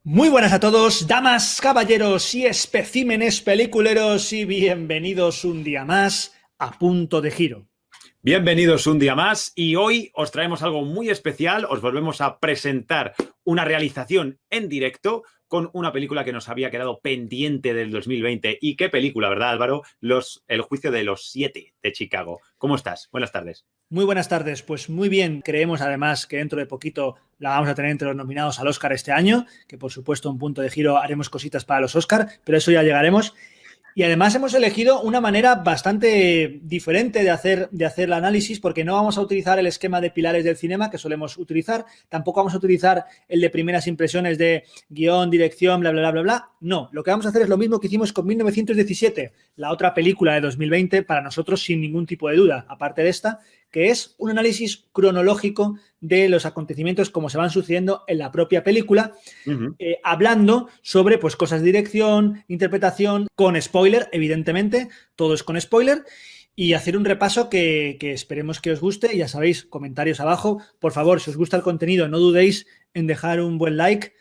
Muy buenas a todos, damas, caballeros y especímenes peliculeros y bienvenidos un día más a Punto de Giro. Bienvenidos un día más y hoy os traemos algo muy especial. Os volvemos a presentar una realización en directo con una película que nos había quedado pendiente del 2020. ¿Y qué película, verdad, Álvaro? El juicio de los 7 de Chicago. ¿Cómo estás? Buenas tardes. Muy buenas tardes, pues muy bien, creemos además que dentro de poquito la vamos a tener entre los nominados al Oscar este año, que por supuesto en Punto de Giro haremos cositas para los Oscar, pero eso ya llegaremos. Y además hemos elegido una manera bastante diferente de hacer el análisis, porque no vamos a utilizar el esquema de pilares del cinema que solemos utilizar, tampoco vamos a utilizar el de primeras impresiones de guión, dirección, bla, bla, bla, bla, bla. No, lo que vamos a hacer es lo mismo que hicimos con 1917, la otra película de 2020, para nosotros sin ningún tipo de duda, aparte de esta, que es un análisis cronológico de los acontecimientos como se van sucediendo en la propia película, hablando sobre pues, cosas de dirección, interpretación, con spoiler, evidentemente, todo es con spoiler, y hacer un repaso que esperemos que os guste. Ya sabéis, comentarios abajo. Por favor, si os gusta el contenido, no dudéis en dejar un buen like.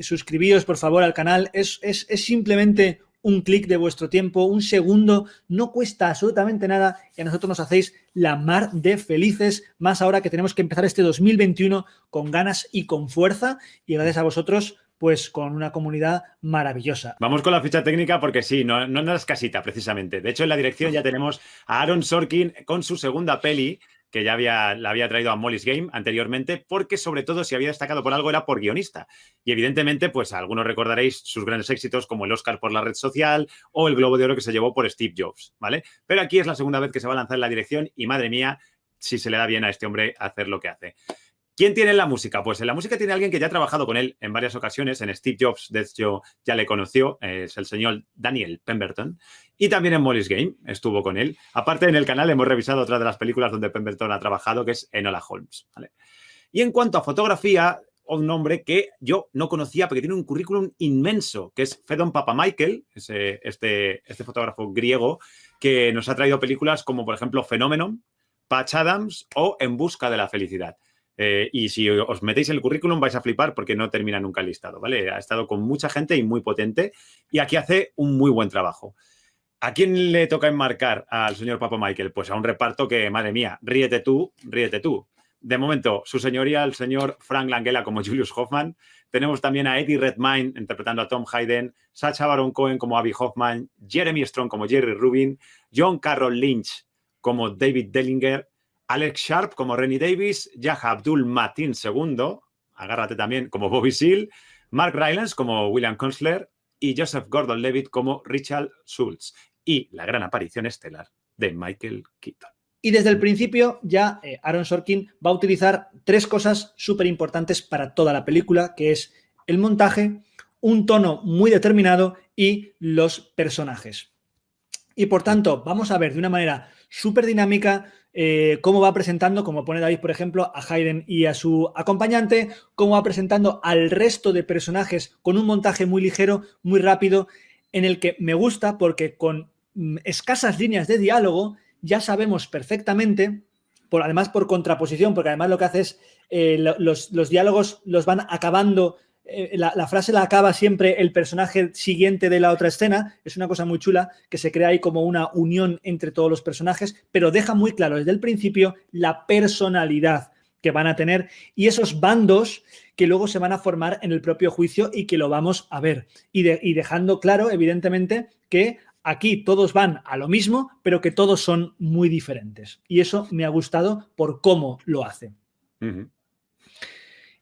Suscribíos, por favor, al canal. Es simplemente un clic de vuestro tiempo, un segundo, no cuesta absolutamente nada y a nosotros nos hacéis la mar de felices, más ahora que tenemos que empezar este 2021 con ganas y con fuerza y gracias a vosotros pues con una comunidad maravillosa. Vamos con la ficha técnica porque sí, no andas casita precisamente. De hecho, en la dirección ya tenemos a Aaron Sorkin con su segunda peli, que ya la había traído a Molly's Game anteriormente, porque sobre todo si había destacado por algo era por guionista. Y evidentemente, pues algunos recordaréis sus grandes éxitos como el Oscar por la red social o el Globo de Oro que se llevó por Steve Jobs, ¿vale? Pero aquí es la segunda vez que se va a lanzar en la dirección y madre mía, si se le da bien a este hombre hacer lo que hace. ¿Quién tiene la música? Pues en la música tiene alguien que ya ha trabajado con él en varias ocasiones. En Steve Jobs, de hecho, ya le conoció, es el señor Daniel Pemberton. Y también en Molly's Game estuvo con él. Aparte, en el canal hemos revisado otra de las películas donde Pemberton ha trabajado, que es Enola Holmes, ¿vale? Y en cuanto a fotografía, un nombre que yo no conocía porque tiene un currículum inmenso, que es Fedon Papamichael, este fotógrafo griego que nos ha traído películas como, por ejemplo, Phenomenon, Patch Adams o En busca de la felicidad. Y si os metéis en el currículum vais a flipar porque no termina nunca el listado, ¿vale? Ha estado con mucha gente y muy potente y aquí hace un muy buen trabajo. ¿A quién le toca enmarcar al señor Papamichael? Pues a un reparto que, madre mía, ríete tú, ríete tú. De momento, su señoría, el señor Frank Langella como Julius Hoffman. Tenemos también a Eddie Redmayne interpretando a Tom Hayden, Sacha Baron Cohen como Abby Hoffman, Jeremy Strong como Jerry Rubin, John Carroll Lynch como David Dellinger, Alex Sharp como Rennie Davis, Yahya Abdul Mateen II, agárrate también, como Bobby Seale, Mark Rylance como William Kunstler y Joseph Gordon-Levitt como Richard Schultz. Y la gran aparición estelar de Michael Keaton. Y desde el principio ya Aaron Sorkin va a utilizar tres cosas súper importantes para toda la película, que es el montaje, un tono muy determinado y los personajes. Y por tanto, vamos a ver de una manera súper dinámica cómo va presentando, como pone David, por ejemplo, a Hayden y a su acompañante, cómo va presentando al resto de personajes con un montaje muy ligero, muy rápido, en el que me gusta porque con escasas líneas de diálogo ya sabemos perfectamente, además por contraposición, porque además lo que hace es los diálogos los van acabando. La frase la acaba siempre el personaje siguiente de la otra escena. Es una cosa muy chula que se crea ahí como una unión entre todos los personajes, pero deja muy claro desde el principio la personalidad que van a tener y esos bandos que luego se van a formar en el propio juicio y que lo vamos a ver. Y dejando claro, evidentemente, que aquí todos van a lo mismo, pero que todos son muy diferentes. Y eso me ha gustado por cómo lo hace.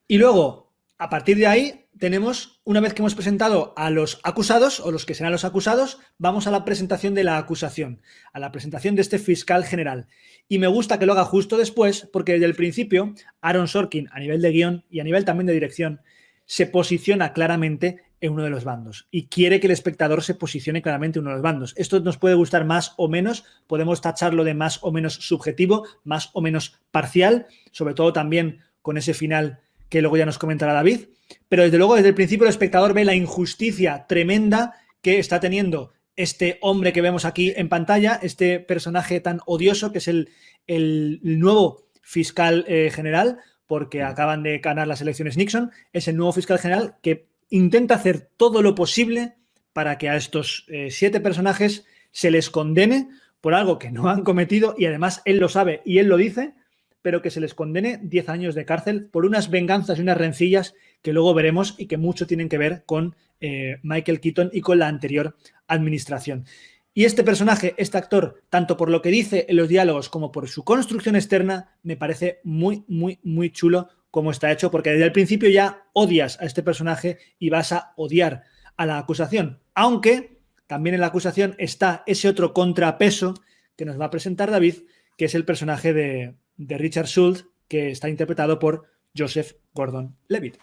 Y luego, a partir de ahí, tenemos, una vez que hemos presentado a los acusados, o los que serán los acusados, vamos a la presentación de la acusación, a la presentación de este fiscal general. Y me gusta que lo haga justo después, porque desde el principio, Aaron Sorkin, a nivel de guión y a nivel también de dirección, se posiciona claramente en uno de los bandos y quiere que el espectador se posicione claramente en uno de los bandos. Esto nos puede gustar más o menos, podemos tacharlo de más o menos subjetivo, más o menos parcial, sobre todo también con ese final que luego ya nos comentará David, pero desde luego desde el principio el espectador ve la injusticia tremenda que está teniendo este hombre que vemos aquí en pantalla, este personaje tan odioso que es el nuevo fiscal general, porque acaban de ganar las elecciones Nixon, es el nuevo fiscal general que intenta hacer todo lo posible para que a estos 7 personajes se les condene por algo que no han cometido y además él lo sabe y él lo dice, pero que se les condene 10 años de cárcel por unas venganzas y unas rencillas que luego veremos y que mucho tienen que ver con Michael Keaton y con la anterior administración. Y este personaje, este actor, tanto por lo que dice en los diálogos como por su construcción externa, me parece muy, muy, muy chulo cómo está hecho, porque desde el principio ya odias a este personaje y vas a odiar a la acusación. Aunque también en la acusación está ese otro contrapeso que nos va a presentar David, que es el personaje de Richard Schultz, que está interpretado por Joseph Gordon-Levitt.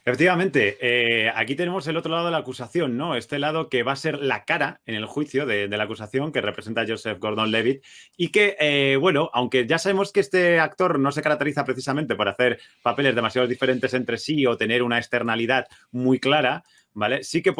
Efectivamente, aquí tenemos el otro lado de la acusación, ¿no? Este lado que va a ser la cara en el juicio de la acusación que representa a Joseph Gordon-Levitt y que, bueno, aunque ya sabemos que este actor no se caracteriza precisamente por hacer papeles demasiado diferentes entre sí o tener una externalidad muy clara, ¿vale? Sí que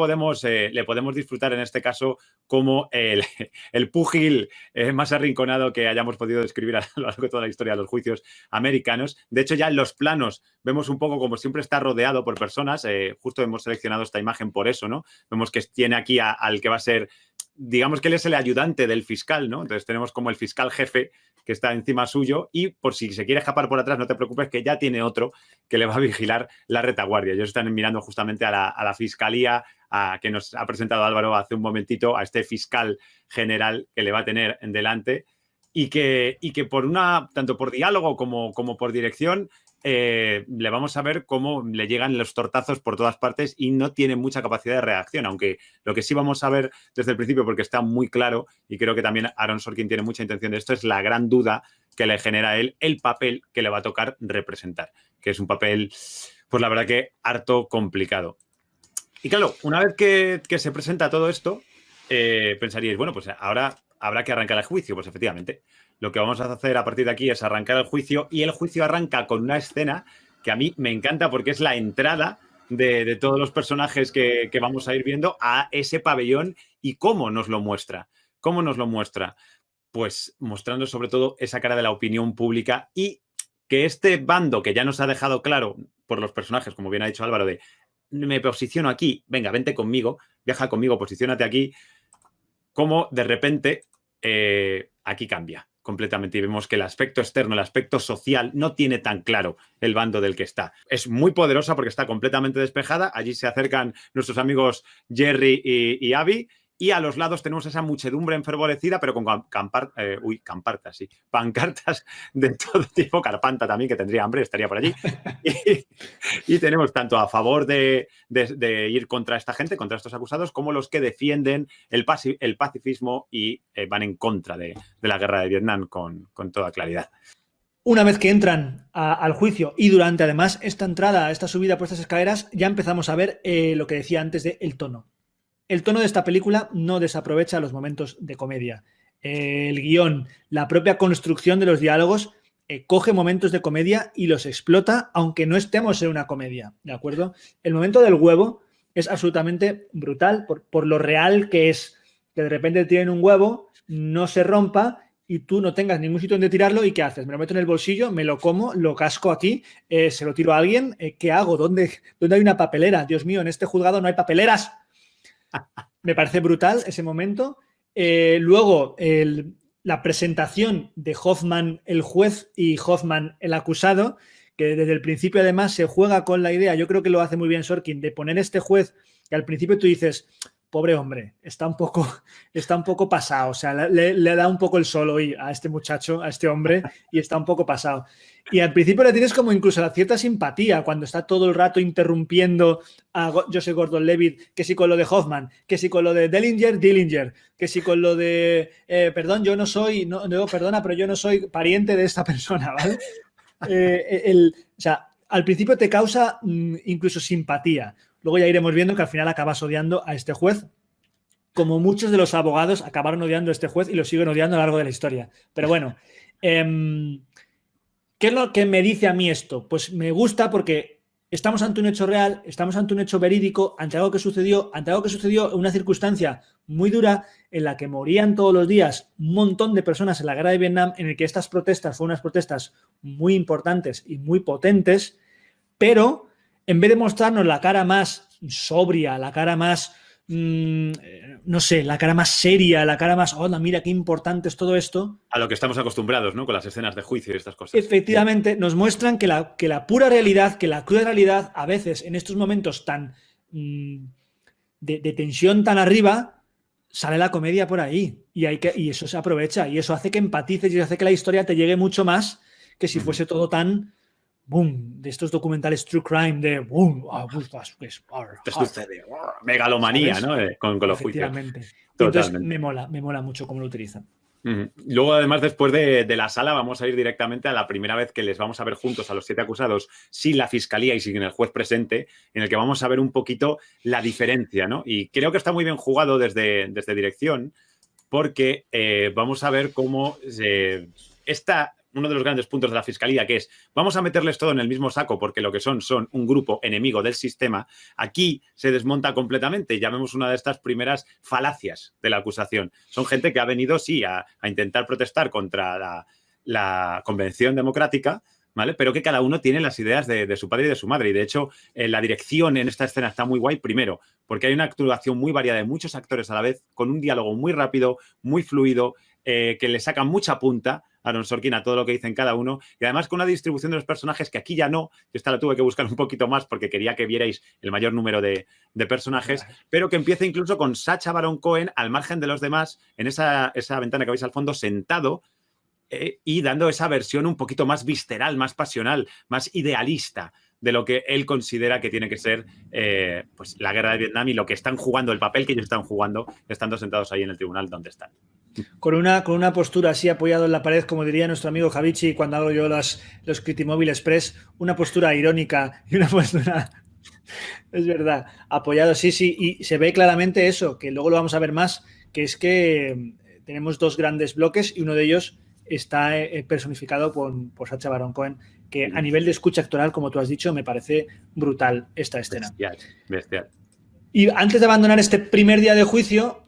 le podemos disfrutar en este caso como el púgil más arrinconado que hayamos podido describir a lo largo de toda la historia de los juicios americanos. De hecho, ya en los planos vemos un poco como siempre está rodeado por personas. Justo hemos seleccionado esta imagen por eso, ¿no? Vemos que tiene aquí al que va a ser, digamos que él es el ayudante del fiscal, ¿no? Entonces tenemos como el fiscal jefe que está encima suyo y por si se quiere escapar por atrás, no te preocupes que ya tiene otro que le va a vigilar la retaguardia. Ellos están mirando justamente a la fiscalía que nos ha presentado Álvaro hace un momentito, a este fiscal general que le va a tener en delante y que tanto por diálogo como por dirección, le vamos a ver cómo le llegan los tortazos por todas partes y no tiene mucha capacidad de reacción, aunque lo que sí vamos a ver desde el principio, porque está muy claro, y creo que también Aaron Sorkin tiene mucha intención de esto, es la gran duda que le genera a él el papel que le va a tocar representar, que es un papel, pues la verdad que harto complicado. Y claro, una vez que se presenta todo esto, pensaríais, bueno, pues ahora habrá que arrancar el juicio. Pues efectivamente, lo que vamos a hacer a partir de aquí es arrancar el juicio y el juicio arranca con una escena que a mí me encanta porque es la entrada de todos los personajes que vamos a ir viendo a ese pabellón y cómo nos lo muestra. ¿Cómo nos lo muestra? Pues mostrando sobre todo esa cara de la opinión pública y que este bando que ya nos ha dejado claro por los personajes, como bien ha dicho Álvaro, de me posiciono aquí, venga, vente conmigo, viaja conmigo, posiciónate aquí, como de repente aquí cambia completamente y vemos que el aspecto externo, el aspecto social, no tiene tan claro el bando del que está. Es muy poderosa porque está completamente despejada. Allí se acercan nuestros amigos Jerry y Abby y a los lados tenemos esa muchedumbre enfervorecida, pero con pancartas de todo tipo. Carpanta también, que tendría hambre, estaría por allí. Y tenemos tanto a favor de ir contra esta gente, contra estos acusados, como los que defienden el pacifismo y van en contra de la guerra de Vietnam con toda claridad. Una vez que entran al juicio y durante además esta entrada, esta subida por estas escaleras, ya empezamos a ver lo que decía antes de el tono. El tono de esta película no desaprovecha los momentos de comedia. El guión, la propia construcción de los diálogos coge momentos de comedia y los explota, aunque no estemos en una comedia, ¿de acuerdo? El momento del huevo es absolutamente brutal por lo real que es, que de repente tienen un huevo, no se rompa y tú no tengas ningún sitio donde tirarlo y ¿qué haces? Me lo meto en el bolsillo, me lo como, lo casco aquí, se lo tiro a alguien, ¿qué hago? ¿Dónde hay una papelera? Dios mío, en este juzgado no hay papeleras. Me parece brutal ese momento. Luego, la presentación de Hoffman el juez y Hoffman el acusado, que desde el principio además se juega con la idea, yo creo que lo hace muy bien Sorkin, de poner este juez que al principio tú dices, pobre hombre, está un poco pasado, o sea, le da un poco el sol hoy a este muchacho, a este hombre, y está un poco pasado. Y al principio le tienes como incluso la cierta simpatía cuando está todo el rato interrumpiendo a Joseph Gordon-Levitt, que si con lo de Hoffman, que si con lo de Dillinger, que si con lo de, perdón, yo no soy, perdona, pero yo no soy pariente de esta persona, ¿vale? O sea, al principio te causa incluso simpatía. Luego ya iremos viendo que al final acabas odiando a este juez, como muchos de los abogados acabaron odiando a este juez y lo siguen odiando a lo largo de la historia. Pero bueno, ¿qué es lo que me dice a mí esto? Pues me gusta porque estamos ante un hecho real, estamos ante un hecho verídico, ante algo que sucedió en una circunstancia muy dura en la que morían todos los días un montón de personas en la guerra de Vietnam, en el que estas protestas fueron unas protestas muy importantes y muy potentes, pero en vez de mostrarnos la cara más sobria, la cara más, no sé, la cara más seria, la cara más, hola, mira qué importante es todo esto. A lo que estamos acostumbrados, ¿no? Con las escenas de juicio y estas cosas. Efectivamente, nos muestran que la pura realidad, que la cruda realidad, a veces en estos momentos tan de tensión tan arriba, sale la comedia por ahí. Y eso se aprovecha. Y eso hace que empatices y hace que la historia te llegue mucho más que si fuese todo tan boom, de estos documentales true crime de boom, megalomanía, ¿no? Con los juicios. Efectivamente. Y entonces Totalmente. me mola mucho cómo lo utilizan. Luego, además, después de la sala, vamos a ir directamente a la primera vez que les vamos a ver juntos a los 7 acusados, sin la fiscalía y sin el juez presente, en el que vamos a ver un poquito la diferencia, ¿no? Y creo que está muy bien jugado desde dirección, porque vamos a ver cómo uno de los grandes puntos de la fiscalía, que es vamos a meterles todo en el mismo saco porque lo que son un grupo enemigo del sistema. Aquí se desmonta completamente. Ya vemos una de estas primeras falacias de la acusación. Son gente que ha venido, sí, a intentar protestar contra la Convención Democrática, ¿vale? Pero que cada uno tiene las ideas de su padre y de su madre. Y, de hecho, la dirección en esta escena está muy guay, primero, porque hay una actuación muy variada de muchos actores a la vez, con un diálogo muy rápido, muy fluido, que le saca mucha punta a Aaron Sorkin a todo lo que dicen cada uno, y además con una distribución de los personajes que aquí ya no, yo esta la tuve que buscar un poquito más porque quería que vierais el mayor número de personajes, pero que empieza incluso con Sacha Baron Cohen al margen de los demás, en esa ventana que veis al fondo, sentado, y dando esa versión un poquito más visceral, más pasional, más idealista de lo que él considera que tiene que ser pues la guerra de Vietnam y lo que están jugando, el papel que ellos están jugando, estando sentados ahí en el tribunal donde están. Con una postura así apoyado en la pared, como diría nuestro amigo Javichi cuando hago yo los Critimóvil Express, una postura irónica y una postura... Es verdad, apoyado, sí, y se ve claramente eso, que luego lo vamos a ver más, que es que tenemos dos grandes bloques y uno de ellos está personificado por Sacha Baron Cohen, que a nivel de escucha actoral, como tú has dicho, me parece brutal esta escena. Bestial. Y antes de abandonar este primer día de juicio,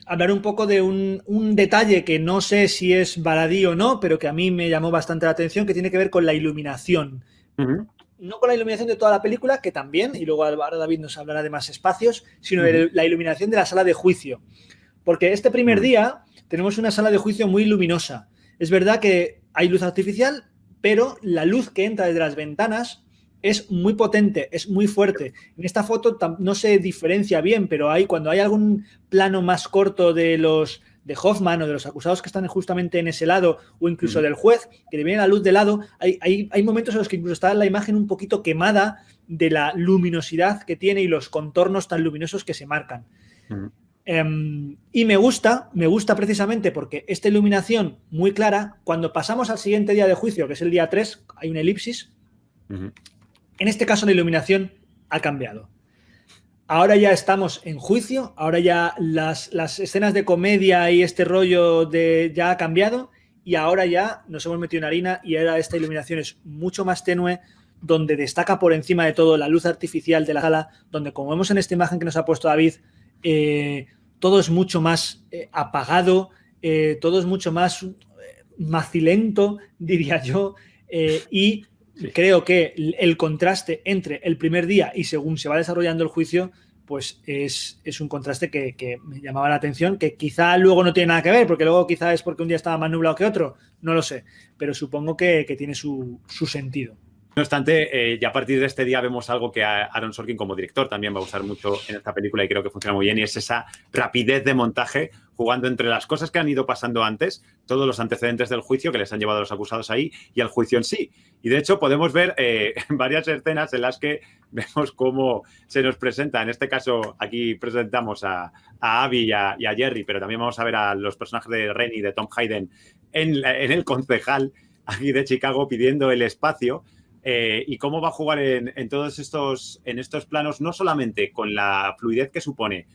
hablar un poco de un detalle que no sé si es baladí o no, pero que a mí me llamó bastante la atención, que tiene que ver con la iluminación. No con la iluminación de toda la película, que también, y luego ahora David nos hablará de más espacios, sino de la iluminación de la sala de juicio. Porque este primer día tenemos una sala de juicio muy luminosa. Es verdad que hay luz artificial, pero la luz que entra desde las ventanas es muy potente, es muy fuerte. En esta foto no se diferencia bien, pero cuando hay algún plano más corto de Hoffman o de los acusados que están justamente en ese lado, o incluso del juez, que le viene la luz de lado, hay momentos en los que incluso está la imagen un poquito quemada de la luminosidad que tiene y los contornos tan luminosos que se marcan. Y me gusta precisamente porque esta iluminación muy clara, cuando pasamos al siguiente día de juicio, que es el día 3, hay una elipsis. En este caso la iluminación ha cambiado. Ahora ya estamos en juicio, ahora ya las escenas de comedia y este rollo ya ha cambiado y ahora ya nos hemos metido en harina y ahora esta iluminación es mucho más tenue, donde destaca por encima de todo la luz artificial de la sala, donde, como vemos en esta imagen que nos ha puesto David, todo es mucho más apagado, todo es mucho más macilento, diría yo, y creo que el contraste entre el primer día y según se va desarrollando el juicio, pues es un contraste que me llamaba la atención, que quizá luego no tiene nada que ver, porque luego quizá es porque un día estaba más nublado que otro, no lo sé, pero supongo que tiene su sentido. No obstante, ya a partir de este día vemos algo que Aaron Sorkin como director también va a usar mucho en esta película y creo que funciona muy bien, y es esa rapidez de montaje, jugando entre las cosas que han ido pasando antes, todos los antecedentes del juicio que les han llevado a los acusados ahí y al juicio en sí. Y de hecho podemos ver varias escenas en las que vemos cómo se nos presenta, en este caso aquí presentamos a Abby y a Jerry, pero también vamos a ver a los personajes de Rennie y de Tom Hayden en el concejal aquí de Chicago pidiendo el espacio. Y cómo va a jugar en todos estos planos, no solamente con la fluidez que supone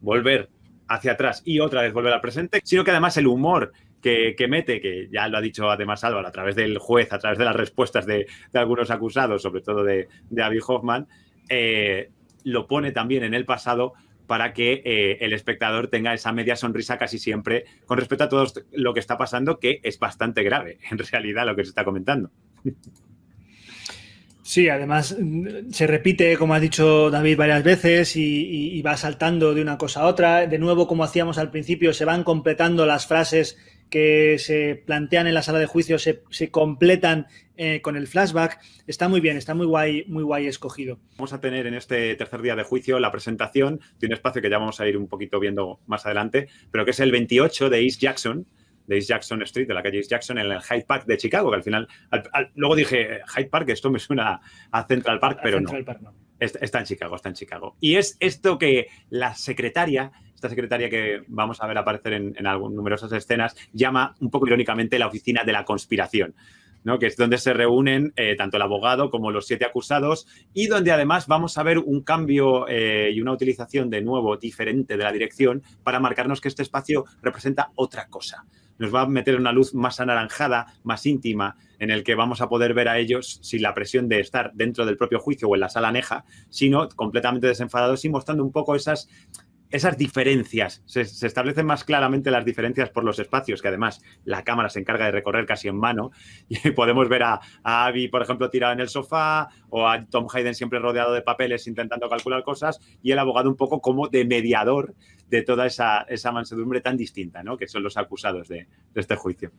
volver hacia atrás y otra vez volver al presente, sino que además el humor que mete, que ya lo ha dicho además Álvaro, a través del juez, a través de las respuestas de algunos acusados, sobre todo de Abby Hoffman, lo pone también en el pasado para que el espectador tenga esa media sonrisa casi siempre con respecto a todo lo que está pasando, que es bastante grave, en realidad, lo que se está comentando. Sí, además se repite, como ha dicho David varias veces, y va saltando de una cosa a otra. De nuevo, como hacíamos al principio, se van completando las frases que se plantean en la sala de juicio, se completan con el flashback. Está muy bien, está muy guay escogido. Vamos a tener en este tercer día de juicio la presentación de un espacio que ya vamos a ir un poquito viendo más adelante, pero que es el 28 de East Jackson, de East Jackson Street, de la calle East Jackson, en el Hyde Park de Chicago, que al final, luego dije, Hyde Park, esto me suena a Central Park, pero Central Park, no. Está en Chicago, está en Chicago. Y es esto que la secretaria, esta secretaria que vamos a ver aparecer en numerosas escenas, llama un poco irónicamente la oficina de la conspiración, ¿no? Que es donde se reúnen tanto el abogado como los 7 acusados y donde además vamos a ver un cambio y una utilización de nuevo diferente de la dirección para marcarnos que este espacio representa otra cosa. Nos va a meter una luz más anaranjada, más íntima, en el que vamos a poder ver a ellos sin la presión de estar dentro del propio juicio o en la sala aneja, sino completamente desenfadados y mostrando un poco esas diferencias. Se establecen más claramente las diferencias por los espacios, que además la cámara se encarga de recorrer casi en mano, y podemos ver a Abby, por ejemplo, tirada en el sofá, o a Tom Hayden siempre rodeado de papeles intentando calcular cosas, y el abogado un poco como de mediador de toda esa mansedumbre tan distinta, ¿no? Que son los acusados de este juicio.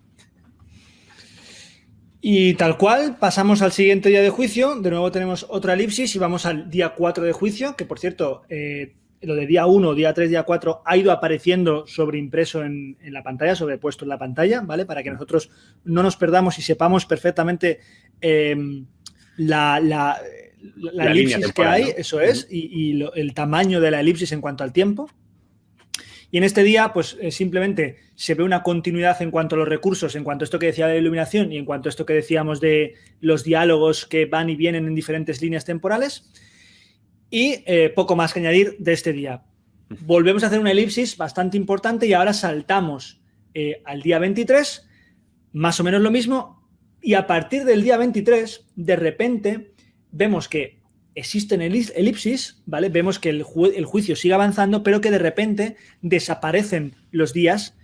Y tal cual, pasamos al siguiente día de juicio. De nuevo tenemos otra elipsis y vamos al día 4 de juicio, que por cierto, lo de día 1, día 3, día 4 ha ido apareciendo sobreimpreso en la pantalla, sobrepuesto en la pantalla, ¿vale? Para que nosotros no nos perdamos y sepamos perfectamente la elipsis que hay, ¿no? Eso es, y el tamaño de la elipsis en cuanto al tiempo. Y en este día, pues simplemente se ve una continuidad en cuanto a los recursos, en cuanto a esto que decía de la iluminación y en cuanto a esto que decíamos de los diálogos que van y vienen en diferentes líneas temporales. Y poco más que añadir de este día. Volvemos a hacer una elipsis bastante importante y ahora saltamos al día 23, más o menos lo mismo, y a partir del día 23, de repente, vemos que existen elipsis, ¿vale? Vemos que el juicio sigue avanzando, pero que de repente desaparecen los días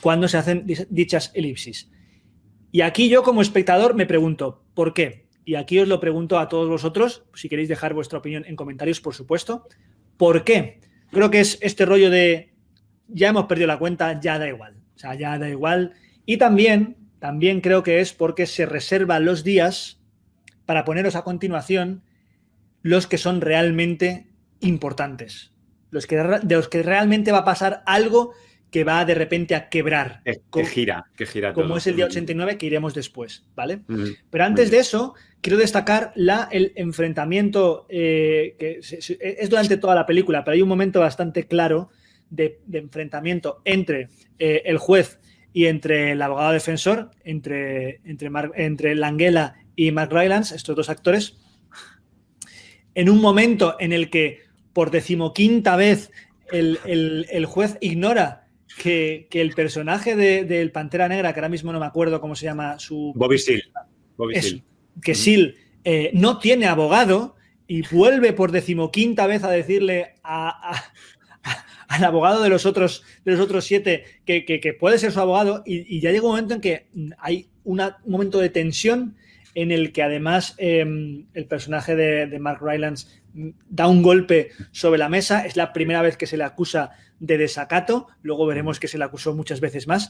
cuando se hacen dichas elipsis. Y aquí yo como espectador me pregunto, ¿por qué? Y aquí os lo pregunto a todos vosotros, si queréis dejar vuestra opinión en comentarios, por supuesto. ¿Por qué? Creo que es este rollo de ya hemos perdido la cuenta, ya da igual. O sea, ya da igual. Y también creo que es porque se reservan los días para poneros a continuación los que son realmente importantes. De los que realmente va a pasar algo que va de repente a quebrar. Que gira como todo. Es el día 89, que iremos después, ¿vale? Pero antes de eso, quiero destacar el enfrentamiento que es durante toda la película, pero hay un momento bastante claro de enfrentamiento entre el juez y entre el abogado defensor, entre Langella y Mark Rylance, estos dos actores, en un momento en el que por 15ª vez el juez ignora que el personaje del Pantera Negra, que ahora mismo no me acuerdo cómo se llama su... Bobby Seale. Que Seale no tiene abogado y vuelve por 15ª vez a decirle al abogado de los otros 7 que puede ser su abogado, y ya llega un momento en que hay un momento de tensión en el que además el personaje de Mark Rylance da un golpe sobre la mesa. Es la primera vez que se le acusa de desacato, luego veremos que se le acusó muchas veces más.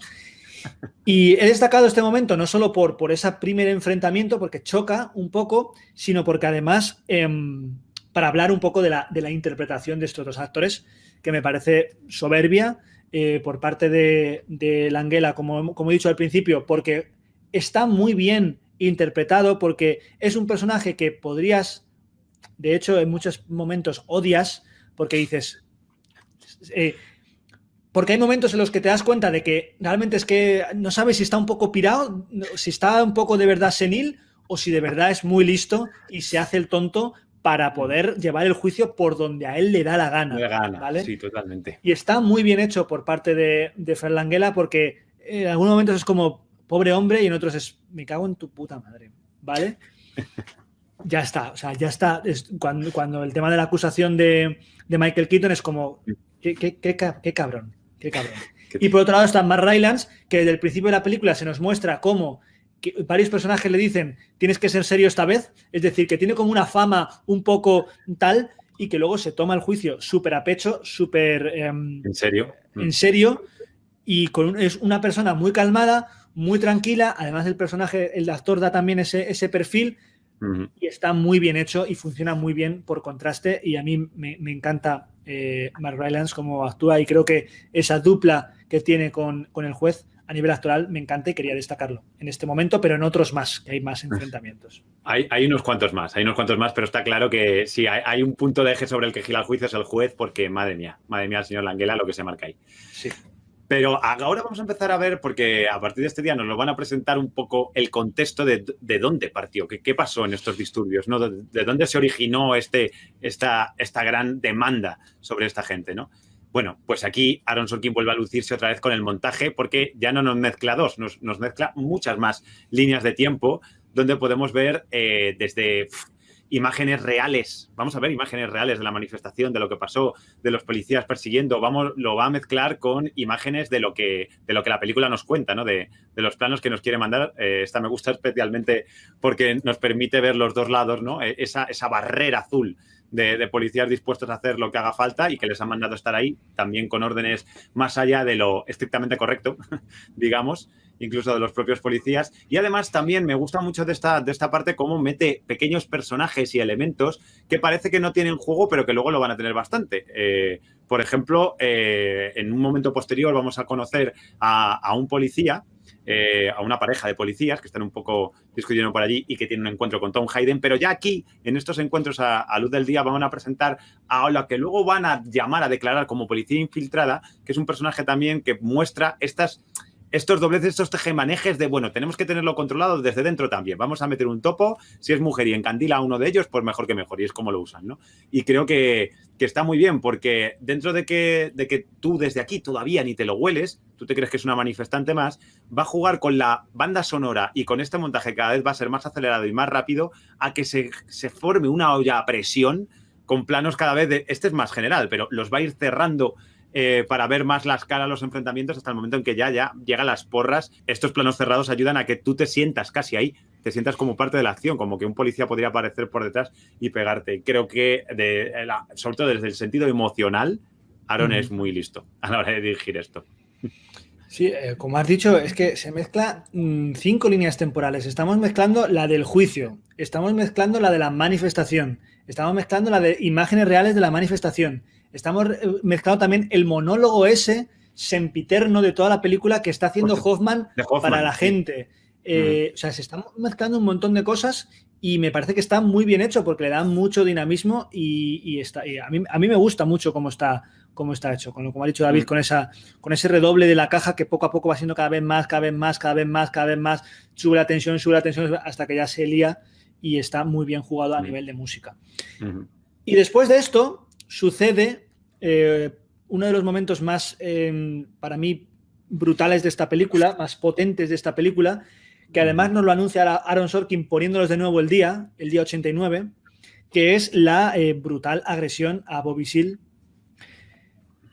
Y he destacado este momento no solo por ese primer enfrentamiento, porque choca un poco, sino porque además para hablar un poco de la interpretación de estos dos actores, que me parece soberbia por parte de Langella, como he dicho al principio, porque está muy bien interpretado, porque es un personaje que podrías, de hecho en muchos momentos odias, porque dices... porque hay momentos en los que te das cuenta de que realmente es que no sabes si está un poco pirado, si está un poco de verdad senil o si de verdad es muy listo y se hace el tonto para poder llevar el juicio por donde a él le da la gana. ¿Vale? Sí, totalmente. Y está muy bien hecho por parte de Fred Langella, porque en algunos momentos es como pobre hombre y en otros es me cago en tu puta madre, ¿vale? Ya está, o sea, ya está. Cuando el tema de la acusación de Michael Keaton es como, qué cabrón, qué cabrón. Y por otro lado está Mark Rylance, que desde el principio de la película se nos muestra cómo varios personajes le dicen tienes que ser serio esta vez, es decir, que tiene como una fama un poco tal y que luego se toma el juicio súper a pecho, súper ¿En serio? en serio y es una persona muy calmada, muy tranquila, además el personaje, el actor da también ese perfil y está muy bien hecho y funciona muy bien por contraste y a mí me encanta Mark Rylance como actúa y creo que esa dupla que tiene con el juez a nivel actoral me encanta y quería destacarlo en este momento, pero en otros más, que hay más enfrentamientos. Hay unos cuantos más, pero está claro que sí, hay un punto de eje sobre el que gira el juicio, es el juez, porque madre mía, el señor Langella, lo que se marca ahí. Sí. Pero ahora vamos a empezar a ver, porque a partir de este día nos lo van a presentar un poco el contexto de dónde partió, qué pasó en estos disturbios, ¿no? De dónde se originó esta gran demanda sobre esta gente, ¿no? Bueno, pues aquí Aaron Sorkin vuelve a lucirse otra vez con el montaje porque ya no nos mezcla dos, nos mezcla muchas más líneas de tiempo donde podemos ver desde imágenes reales. Vamos a ver imágenes reales de la manifestación, de lo que pasó, de los policías persiguiendo. Lo va a mezclar con imágenes de lo que la película nos cuenta, ¿no? De los planos que nos quiere mandar. Esta me gusta especialmente porque nos permite ver los dos lados, ¿no? Esa barrera azul de policías dispuestos a hacer lo que haga falta y que les han mandado estar ahí, también con órdenes más allá de lo estrictamente correcto, digamos, incluso de los propios policías. Y además también me gusta mucho de esta parte cómo mete pequeños personajes y elementos que parece que no tienen juego, pero que luego lo van a tener bastante. Por ejemplo, en un momento posterior vamos a conocer a un policía, a una pareja de policías que están un poco discutiendo por allí y que tienen un encuentro con Tom Hayden, pero ya aquí, en estos encuentros a luz del día, van a presentar a la que luego van a llamar a declarar como policía infiltrada, que es un personaje también que muestra estos dobleces, estos tejemanejes de, bueno, tenemos que tenerlo controlado desde dentro también. Vamos a meter un topo, si es mujer y encandila a uno de ellos, pues mejor que mejor, y es como lo usan, ¿no? Y creo que está muy bien, porque dentro de que tú desde aquí todavía ni te lo hueles, tú te crees que es una manifestante más, va a jugar con la banda sonora y con este montaje que cada vez va a ser más acelerado y más rápido a que se forme una olla a presión con planos cada vez este es más general, pero los va a ir cerrando para ver más las caras, los enfrentamientos, hasta el momento en que ya llegan las porras. Estos planos cerrados ayudan a que tú te sientas casi ahí, te sientas como parte de la acción, como que un policía podría aparecer por detrás y pegarte. Creo que, sobre todo desde el sentido emocional, Aaron es muy listo a la hora de dirigir esto. Sí, como has dicho, es que se mezcla 5 líneas temporales. Estamos mezclando la del juicio, estamos mezclando la de la manifestación, estamos mezclando la de imágenes reales de la manifestación, estamos mezclando también el monólogo ese sempiterno de toda la película que está haciendo Hoffman para la gente. O sea, se están mezclando un montón de cosas y me parece que está muy bien hecho porque le da mucho dinamismo y a mí me gusta mucho cómo está hecho, como ha dicho David, con ese redoble de la caja que poco a poco va siendo cada vez más, sube la tensión hasta que ya se lía y está muy bien jugado a nivel de música. Y después de esto sucede uno de los momentos más, para mí, brutales de esta película, más potentes de esta película, que además nos lo anuncia Aaron Sorkin poniéndolos de nuevo el día 89, que es la brutal agresión a Bobby Seale,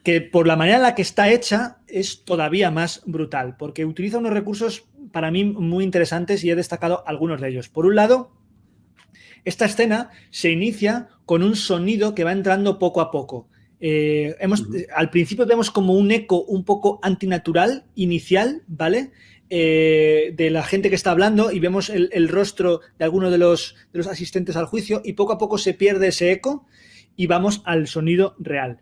que por la manera en la que está hecha es todavía más brutal, porque utiliza unos recursos para mí muy interesantes y he destacado algunos de ellos. Por un lado, esta escena se inicia con un sonido que va entrando poco a poco. Al principio vemos como un eco un poco antinatural inicial, ¿vale? De la gente que está hablando y vemos el rostro de alguno de los asistentes al juicio y poco a poco se pierde ese eco y vamos al sonido real.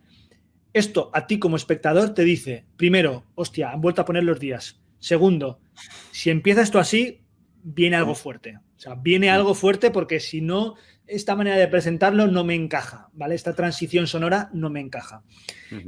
Esto a ti como espectador te dice, primero, hostia, han vuelto a poner los días. Segundo, si empieza esto así, viene algo fuerte. O sea, viene algo fuerte porque si no, esta manera de presentarlo no me encaja, ¿vale? Esta transición sonora no me encaja.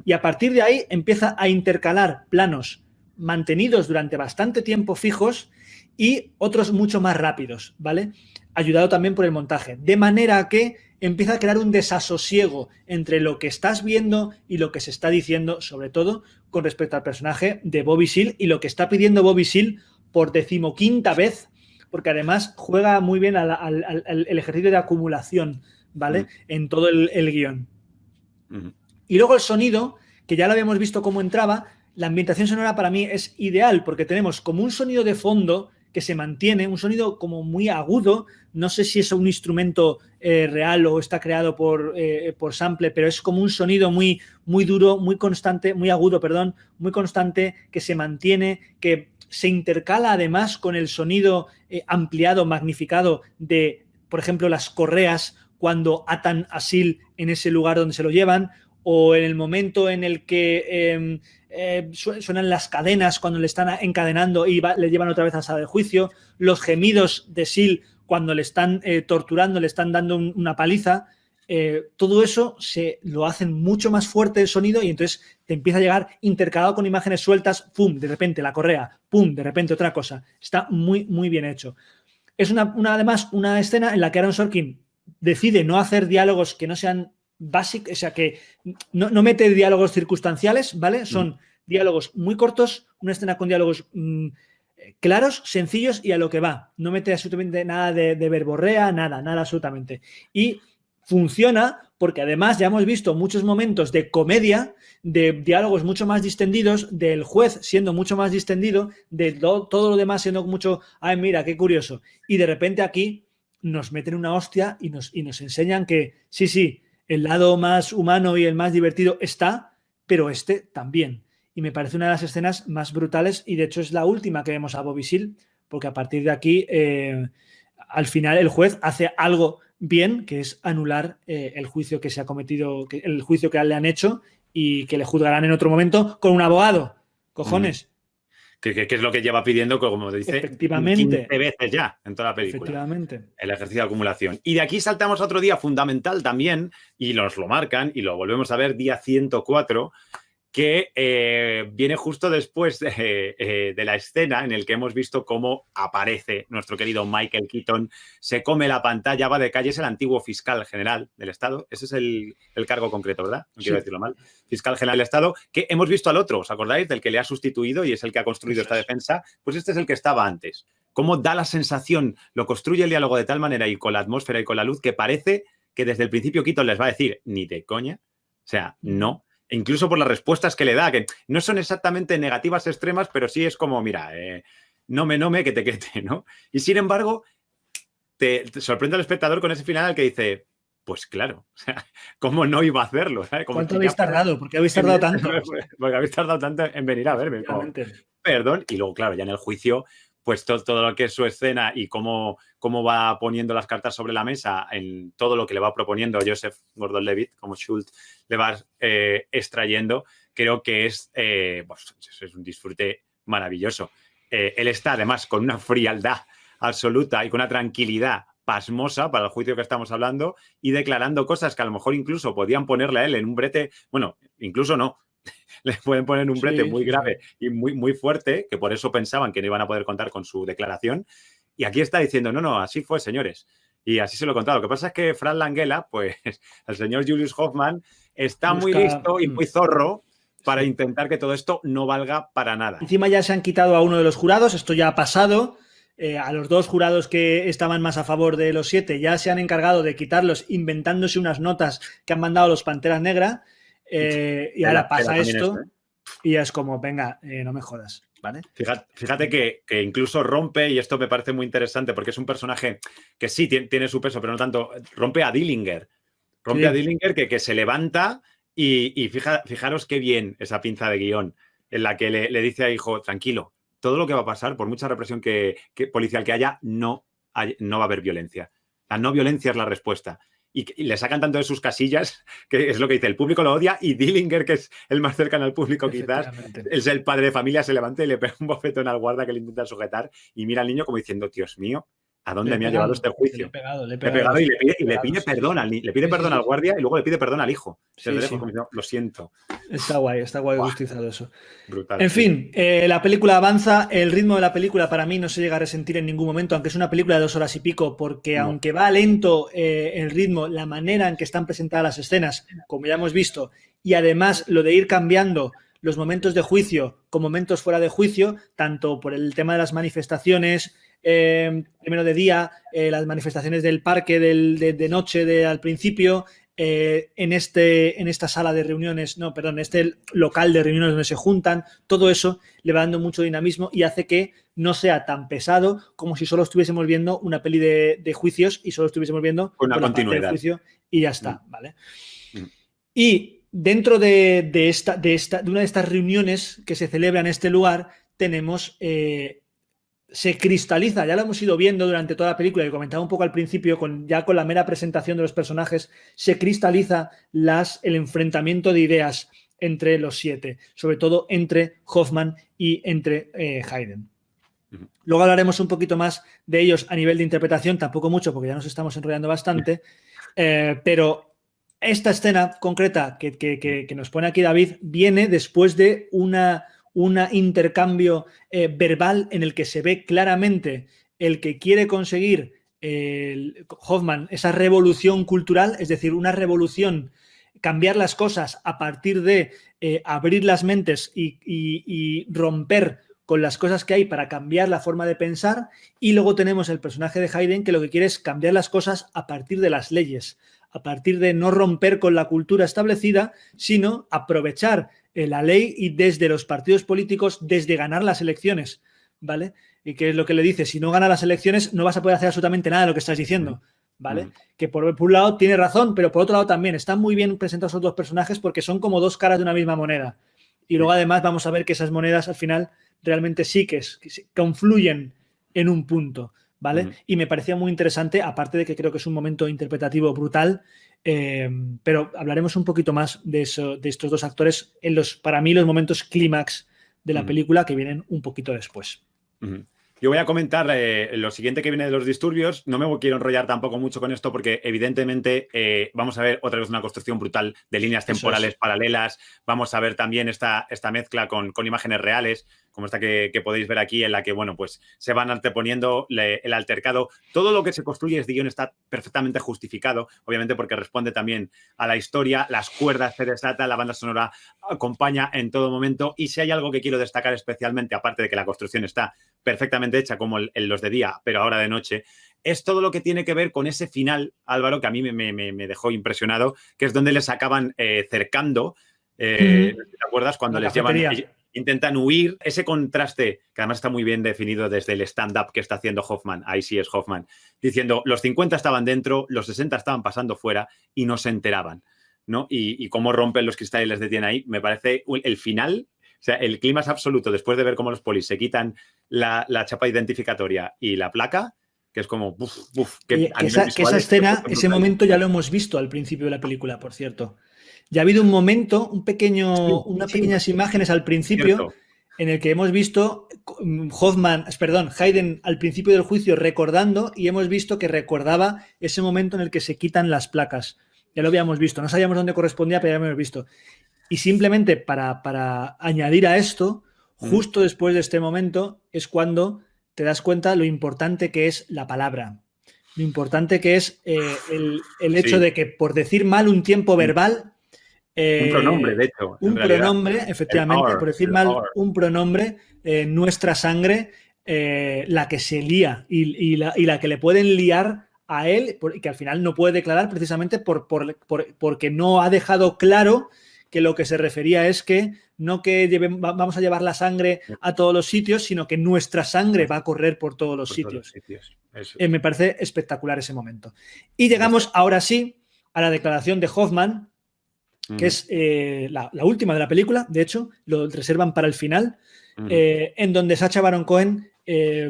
Y a partir de ahí empieza a intercalar planos mantenidos durante bastante tiempo fijos y otros mucho más rápidos, ¿vale? Ayudado también por el montaje. De manera que empieza a crear un desasosiego entre lo que estás viendo y lo que se está diciendo, sobre todo con respecto al personaje de Bobby Seale y lo que está pidiendo Bobby Seale por 15ª vez, porque además juega muy bien el ejercicio de acumulación, ¿vale? En todo el guión. Y luego el sonido, que ya lo habíamos visto cómo entraba, la ambientación sonora para mí es ideal, porque tenemos como un sonido de fondo que se mantiene, un sonido como muy agudo, no sé si es un instrumento real o está creado por sample, pero es como un sonido muy, muy duro, muy constante, muy agudo, perdón, muy constante, que se mantiene, que se intercala además con el sonido ampliado, magnificado de, por ejemplo, las correas cuando atan a Seale en ese lugar donde se lo llevan, o en el momento en el que suenan las cadenas cuando le están encadenando y le llevan otra vez a la sala de juicio, los gemidos de Seale cuando le están torturando, le están dando una paliza, todo eso se lo hacen mucho más fuerte el sonido y entonces te empieza a llegar intercalado con imágenes sueltas, pum, de repente la correa, pum, de repente otra cosa. Está muy, muy bien hecho. Es además una escena en la que Aaron Sorkin decide no hacer diálogos que no sean básicos, o sea, que no mete diálogos circunstanciales, ¿vale? Son diálogos muy cortos, una escena con diálogos claros, sencillos y a lo que va. No mete absolutamente nada de verborrea, nada absolutamente. Y funciona porque además ya hemos visto muchos momentos de comedia, de diálogos mucho más distendidos, del juez siendo mucho más distendido, de todo lo demás siendo mucho, ay, mira, qué curioso. Y de repente aquí nos meten una hostia y nos enseñan que sí, el lado más humano y el más divertido está, pero este también. Y me parece una de las escenas más brutales y de hecho es la última que vemos a Bobby Seale, porque a partir de aquí, al final el juez hace algo bien, que es anular el juicio que se ha cometido, el juicio que le han hecho y que le juzgarán en otro momento con un abogado. Cojones. Que es lo que lleva pidiendo, como dice, efectivamente, 15 veces ya en toda la película. Efectivamente. El ejercicio de acumulación. Y de aquí saltamos a otro día fundamental también, y nos lo marcan, y lo volvemos a ver, día 104, que viene justo después de la escena en el que hemos visto cómo aparece nuestro querido Michael Keaton, se come la pantalla, va de calle, es el antiguo fiscal general del Estado. Ese es el cargo concreto, ¿verdad? No quiero decirlo mal. Fiscal general del Estado, que hemos visto al otro, ¿os acordáis? Del que le ha sustituido y es el que ha construido esta defensa. Pues este es el que estaba antes. Cómo da la sensación, lo construye el diálogo de tal manera y con la atmósfera y con la luz que parece que desde el principio Keaton les va a decir, ni de coña, o sea, no. Incluso por las respuestas que le da, que no son exactamente negativas extremas, pero sí es como, mira, no me, que te quete, ¿no? Y sin embargo, te sorprende al espectador con ese final al que dice, pues claro, o sea, ¿cómo no iba a hacerlo? ¿Sabes? Como ¿cuánto habéis tardado? ¿Por qué habéis tardado tanto? Porque habéis tardado tanto en venir a verme. Como, perdón. Y luego, claro, ya en el juicio, pues todo lo que es su escena y cómo va poniendo las cartas sobre la mesa en todo lo que le va proponiendo Joseph Gordon-Levitt, como Schultz le va extrayendo, creo que es un disfrute maravilloso. Él está, además, con una frialdad absoluta y con una tranquilidad pasmosa para el juicio que estamos hablando y declarando cosas que a lo mejor incluso podían ponerle a él en un brete, bueno, incluso no, le pueden poner un brete muy grave y muy, muy fuerte, que por eso pensaban que no iban a poder contar con su declaración. Y aquí está diciendo, no, así fue, señores. Y así se lo he contado. Lo que pasa es que Frank Langella, pues el señor Julius Hoffman, está muy listo y muy zorro para intentar que todo esto no valga para nada. Encima ya se han quitado a uno de los jurados, esto ya ha pasado. A los dos jurados que estaban más a favor de los 7 ya se han encargado de quitarlos inventándose unas notas que han mandado los Panteras Negras. Y ahora pasa esto y ya es como, venga, no me jodas, ¿vale? Fíjate que incluso rompe, y esto me parece muy interesante porque es un personaje que sí tiene su peso, pero no tanto, rompe a Dillinger. A Dillinger que se levanta y fijaros qué bien esa pinza de guión en la que le dice a hijo, tranquilo, todo lo que va a pasar, por mucha represión que policial que haya, no va a haber violencia. La no violencia es la respuesta. Y le sacan tanto de sus casillas, que es lo que dice, el público lo odia, y Dillinger, que es el más cercano al público quizás, es el padre de familia, se levanta y le pega un bofetón al guarda que le intenta sujetar y mira al niño como diciendo, Dios mío, ¿a dónde me ha llevado este juicio? Le he pegado Le he pegado y le pide perdón al guardia y luego le pide perdón al hijo. Lo siento. Está guay justificado eso. Brutal. En fin, la película avanza, el ritmo de la película para mí no se llega a resentir en ningún momento, aunque es una película de 2 horas y pico, porque No. aunque va lento el ritmo, la manera en que están presentadas las escenas, como ya hemos visto, y además lo de ir cambiando los momentos de juicio con momentos fuera de juicio, tanto por el tema de las manifestaciones, primero de día, las manifestaciones del parque de noche al principio, en esta sala de reuniones, este local de reuniones donde se juntan, todo eso le va dando mucho dinamismo y hace que no sea tan pesado como si solo estuviésemos viendo una peli de juicios y solo estuviésemos viendo una continuidad del juicio y ya está, ¿vale? Y dentro de una de estas reuniones que se celebra en este lugar, tenemos... se cristaliza, ya lo hemos ido viendo durante toda la película, y comentaba un poco al principio, ya con la mera presentación de los personajes, se cristaliza el enfrentamiento de ideas entre los 7, sobre todo entre Hoffman y entre Hayden. Luego hablaremos un poquito más de ellos a nivel de interpretación, tampoco mucho porque ya nos estamos enrollando bastante, pero esta escena concreta que nos pone aquí David viene después de un intercambio verbal en el que se ve claramente el que quiere conseguir Hoffman esa revolución cultural, es decir, una revolución, cambiar las cosas a partir de abrir las mentes y romper con las cosas que hay para cambiar la forma de pensar, y luego tenemos el personaje de Hayden que lo que quiere es cambiar las cosas a partir de las leyes, a partir de no romper con la cultura establecida, sino aprovechar la ley y desde los partidos políticos, desde ganar las elecciones, ¿vale? Y que es lo que le dice, si no ganas las elecciones no vas a poder hacer absolutamente nada de lo que estás diciendo, ¿vale? Que por un lado tiene razón, pero por otro lado también están muy bien presentados esos dos personajes porque son como dos caras de una misma moneda. Y luego además vamos a ver que esas monedas al final realmente sí que confluyen en un punto, ¿vale? Y me parecía muy interesante, aparte de que creo que es un momento interpretativo brutal, pero hablaremos un poquito más de estos dos actores en para mí, los momentos clímax de la película que vienen un poquito después. Yo voy a comentar lo siguiente que viene de los disturbios. No me quiero enrollar tampoco mucho con esto porque evidentemente vamos a ver otra vez una construcción brutal de líneas temporales paralelas. Vamos a ver también esta mezcla con imágenes reales, como esta que podéis ver aquí, en la que, bueno, pues se van anteponiendo el altercado. Todo lo que se construye de guión está perfectamente justificado, obviamente porque responde también a la historia, las cuerdas se desatan, la banda sonora acompaña en todo momento, y si hay algo que quiero destacar especialmente, aparte de que la construcción está perfectamente hecha como en los de día, pero ahora de noche, es todo lo que tiene que ver con ese final, Álvaro, que a mí me dejó impresionado, que es donde les acaban cercando. ¿Te acuerdas? Cuando les llevan, intentan huir, ese contraste, que además está muy bien definido desde el stand-up que está haciendo Hoffman, ahí sí es Hoffman, diciendo, los 50 estaban dentro, los 60 estaban pasando fuera y no se enteraban, ¿no? Y cómo rompen los cristales y les detienen ahí, me parece el final. O sea, el clímax absoluto, después de ver cómo los polis se quitan la chapa identificatoria y la placa, que es como... que esa escena, ese momento ya lo hemos visto al principio de la película, por cierto. Ya ha habido un momento, pequeñas imágenes al principio, en el que hemos visto Hayden al principio del juicio recordando, y hemos visto que recordaba ese momento en el que se quitan las placas. Ya lo habíamos visto, no sabíamos dónde correspondía, pero ya lo habíamos visto. Y simplemente para añadir a esto, justo después de este momento es cuando te das cuenta lo importante que es la palabra, lo importante que es el hecho de que por decir mal un tiempo verbal... un pronombre, de hecho. Un pronombre, efectivamente, por decir mal un pronombre, nuestra sangre, la que se lía y la que le pueden liar a él, que al final no puede declarar precisamente porque no ha dejado claro que lo que se refería es que no que vamos a llevar la sangre a todos los sitios, sino que nuestra sangre va a correr por todos los sitios. Me parece espectacular ese momento. Y llegamos ahora sí a la declaración de Hoffman, que es la última de la película, de hecho, lo reservan para el final, en donde Sacha Baron Cohen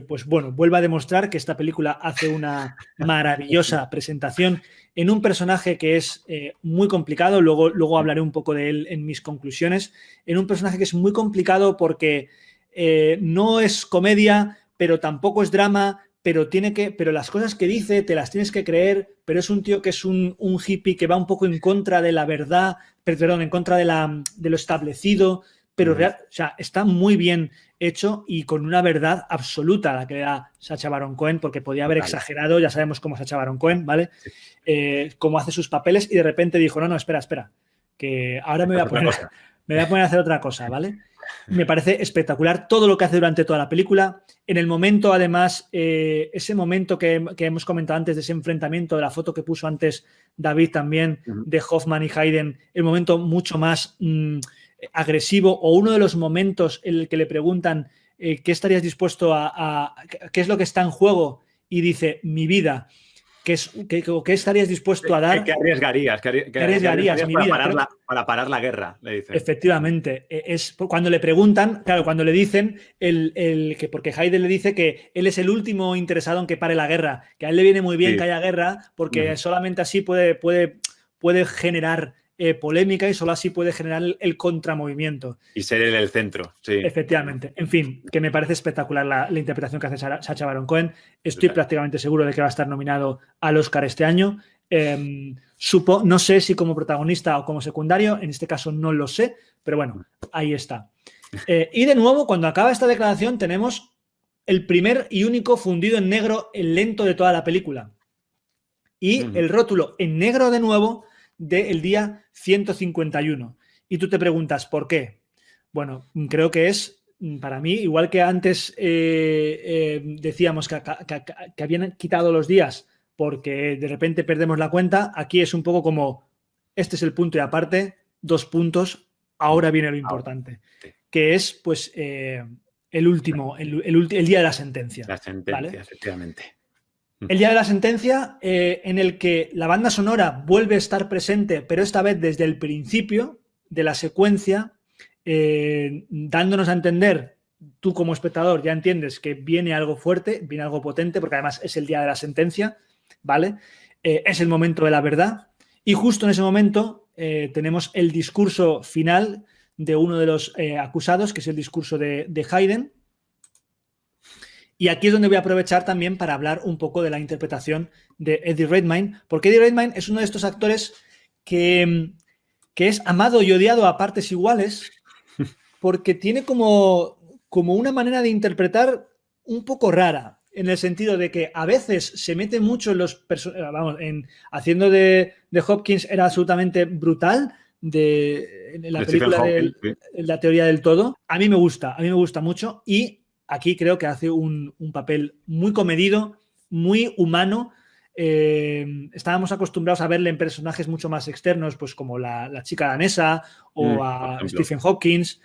pues bueno, vuelve a demostrar que esta película hace una maravillosa presentación en un personaje que es muy complicado, luego hablaré un poco de él en mis conclusiones, en un personaje que es muy complicado porque no es comedia, pero tampoco es drama, pero las cosas que dice te las tienes que creer, pero es un tío que es un hippie que va un poco en contra de la verdad, perdón, en contra de lo establecido, pero o sea, está muy bien hecho y con una verdad absoluta la que le da Sacha Baron Cohen, porque podía haber exagerado, ya sabemos cómo es Sacha Baron Cohen, ¿vale? Sí. Cómo hace sus papeles y de repente dijo, no, espera, que ahora me voy a poner a hacer otra cosa, ¿vale? Me parece espectacular todo lo que hace durante toda la película. En el momento, además, ese momento que hemos comentado antes de ese enfrentamiento, de la foto que puso antes David también, de Hoffman y Hayden, el momento mucho más agresivo, o uno de los momentos en el que le preguntan ¿qué estarías dispuesto qué es lo que está en juego? Y dice, mi vida. ¿Qué estarías dispuesto a dar? ¿Qué arriesgarías? ¿Qué arriesgarías mi vida? Para parar la guerra, le dice. Efectivamente. Es cuando le preguntan, claro, cuando le dicen porque Hayden le dice que él es el último interesado en que pare la guerra, que a él le viene muy bien que haya guerra, porque solamente así puede generar polémica y solo así puede generar el contramovimiento. Y ser él el centro, sí. Efectivamente. En fin, que me parece espectacular la interpretación que hace Sacha Baron Cohen. Estoy prácticamente seguro de que va a estar nominado al Oscar este año. No sé si como protagonista o como secundario, en este caso no lo sé, pero bueno, ahí está. Y de nuevo, cuando acaba esta declaración, tenemos el primer y único fundido en negro, el lento de toda la película. Y el rótulo en negro de nuevo del día 151. Y tú te preguntas, ¿por qué? Bueno, creo que es, para mí, igual que antes decíamos que habían quitado los días porque de repente perdemos la cuenta, aquí es un poco como, este es el punto y aparte, 2 puntos, ahora viene lo importante, que es pues el último, el día de la sentencia. La sentencia, ¿vale? Efectivamente. El día de la sentencia, en el que la banda sonora vuelve a estar presente, pero esta vez desde el principio de la secuencia, dándonos a entender, tú como espectador ya entiendes que viene algo fuerte, viene algo potente, porque además es el día de la sentencia, ¿vale? Es el momento de la verdad. Y justo en ese momento tenemos el discurso final de uno de los acusados, que es el discurso de Hayden. Y aquí es donde voy a aprovechar también para hablar un poco de la interpretación de Eddie Redmayne, porque Eddie Redmayne es uno de estos actores que es amado y odiado a partes iguales, porque tiene como una manera de interpretar un poco rara, en el sentido de que a veces se mete mucho en los personajes, haciendo de Hopkins era absolutamente brutal, en la película de La teoría del todo. A mí me gusta mucho, y aquí creo que hace un papel muy comedido, muy humano. Estábamos acostumbrados a verle en personajes mucho más externos, pues como la chica danesa o a Stephen Hopkins,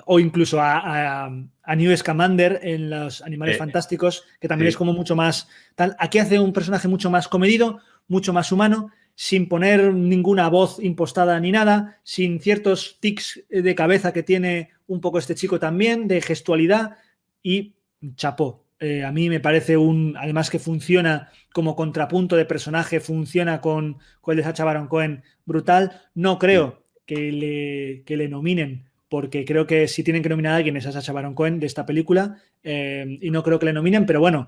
o incluso a Newt Scamander en Los Animales Fantásticos, que también es como mucho más tal. Aquí hace un personaje mucho más comedido, mucho más humano, sin poner ninguna voz impostada ni nada, sin ciertos tics de cabeza que tiene un poco este chico también, de gestualidad, y chapó. A mí me parece además que funciona como contrapunto de personaje, funciona con el de Sacha Baron Cohen brutal. No creo que le nominen, porque creo que si tienen que nominar a alguien es a Sacha Baron Cohen de esta película, y no creo que le nominen, pero bueno,